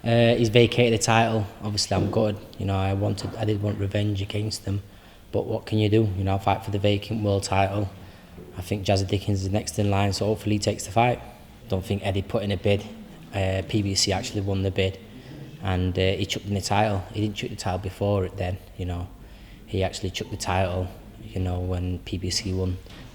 He's vacated the title. Obviously, I'm gutted. You know, I did want revenge against them, but what can you do? You know, fight for the vacant world title. I think Jazza Dickens is next in line, so hopefully he takes the fight. Don't think Eddie put in a bid. PBC actually won the bid, and he chucked in the title. He didn't chuck the title before it. Then, you know, he actually chucked the title. You know, when PBC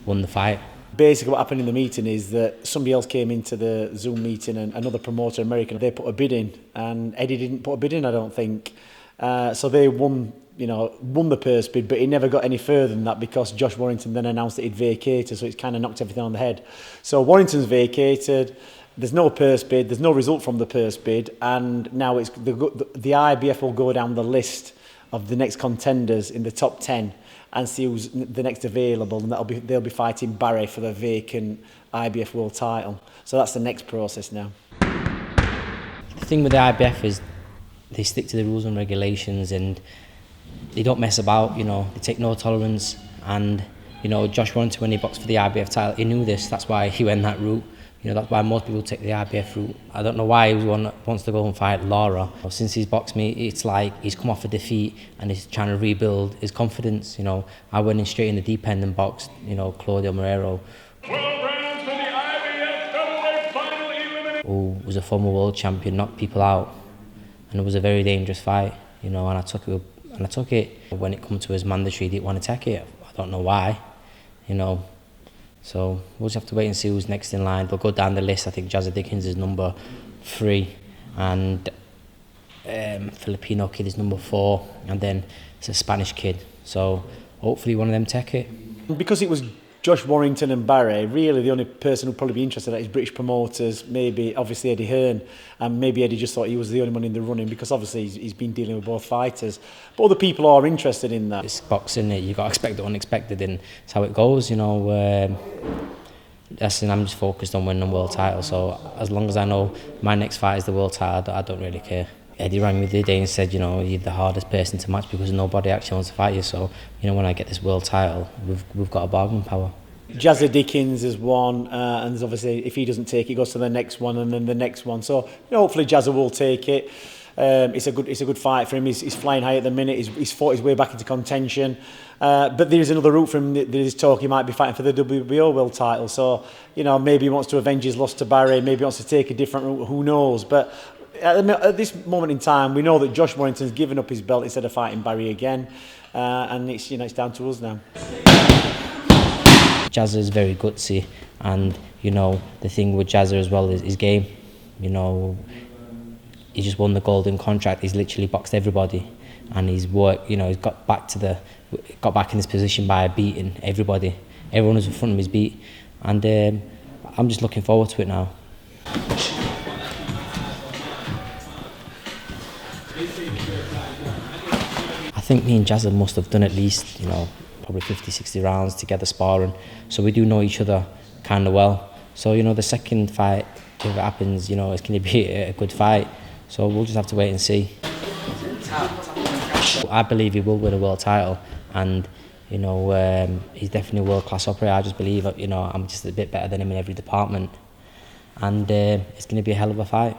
won the fight. Basically what happened in the meeting is that somebody else came into the Zoom meeting, and another promoter, American, they put a bid in, and Eddie didn't put a bid in, I don't think. So they won the purse bid, but he never got any further than that because Josh Warrington then announced that he'd vacated, so it's kind of knocked everything on the head. So Warrington's vacated, there's no purse bid, there's no result from the purse bid, and now it's the IBF will go down the list of the next contenders in the top 10 and see who's the next available, and they'll be fighting Barry for the vacant IBF world title. So that's the next process now. The thing with the IBF is they stick to the rules and regulations, and they don't mess about. You know, they take no tolerance. And you know, Josh Warrington, when he boxed for the IBF title, he knew this. That's why he went that route. You know, that's why most people take the IBF route. I don't know why he was one that wants to go and fight Lara. Since he's boxed me, it's like he's come off a defeat and he's trying to rebuild his confidence. You know, I went in straight in the deep end and boxed, you know, Claudio Morero, who was a former world champion, knocked people out, and it was a very dangerous fight. You know, and I took it. When it come to his mandatory, he didn't want to take it. I don't know why. You know. So we'll just have to wait and see who's next in line. They'll go down the list. I think Jazza Dickens is number 3, and Filipino kid is number 4, and then it's a Spanish kid. So hopefully one of them take it. Because it was Josh Warrington and Barry, really the only person who'd probably be interested in is British promoters, maybe obviously Eddie Hearn, and maybe Eddie just thought he was the only one in the running because obviously he's been dealing with both fighters. But other people are interested in that. It's boxing, you've got to expect the unexpected, and it's how it goes, you know. I'm just focused on winning the world title, so as long as I know my next fight is the world title, I don't really care. Eddie rang me the other day and said, you know, you're the hardest person to match because nobody actually wants to fight you. So, you know, when I get this world title, we've got a bargaining power. Jazza Dickens is one, and there's obviously if he doesn't take it, goes to the next one and then the next one. So, you know, hopefully Jazza will take it. It's a good fight for him. He's flying high at the minute. He's fought his way back into contention. But there is another route for him. There's talk he might be fighting for the WBO world title. So, you know, maybe he wants to avenge his loss to Barry. Maybe he wants to take a different route. Who knows? But at this moment in time, we know that Josh Warrington's given up his belt instead of fighting Barry again, and it's down to us now. Jazza is very gutsy, and you know the thing with Jazza as well is his game. You know, he just won the golden contract. He's literally boxed everybody, and he's worked. You know, he's got back in this position by beating everybody. Everyone who's in front of him is beat, and I'm just looking forward to it now. I think me and Jazza must have done at least, you know, probably 50, 60 rounds together sparring. So we do know each other kind of well. So, you know, the second fight, if it happens, you know, it's going to be a good fight. So we'll just have to wait and see. I believe he will win a world title, and, you know, he's definitely a world-class operator. I just believe, you know, I'm just a bit better than him in every department. And it's going to be a hell of a fight.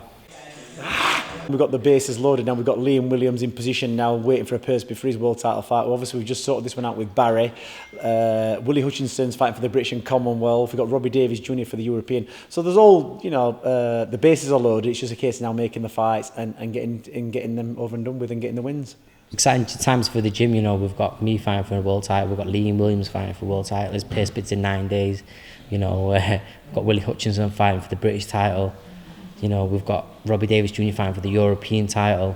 We've got the bases loaded now. We've got Liam Williams in position now, waiting for a purse bid for his world title fight. Well, obviously, we've just sorted this one out with Barry. Willie Hutchinson's fighting for the British and Commonwealth. We've got Robbie Davies Jr. for the European. So there's all, you know, the bases are loaded. It's just a case of now making the fights and getting them over and done with and getting the wins. Exciting times for the gym, you know. We've got me fighting for a world title. We've got Liam Williams fighting for a world title. His purse bid's in 9 days. You know, we've got Willie Hutchinson fighting for the British title. You know, we've got Robbie Davies Jr. fighting for the European title.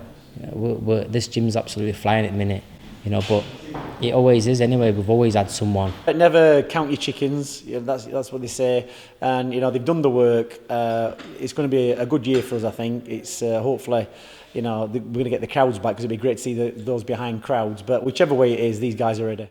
This gym's absolutely flying at the minute, you know, but it always is anyway. We've always had someone. Never count your chickens, you know, that's what they say. And, you know, they've done the work. It's going to be a good year for us, I think. It's hopefully, you know, we're going to get the crowds back because it'd be great to see those behind crowds. But whichever way it is, these guys are ready.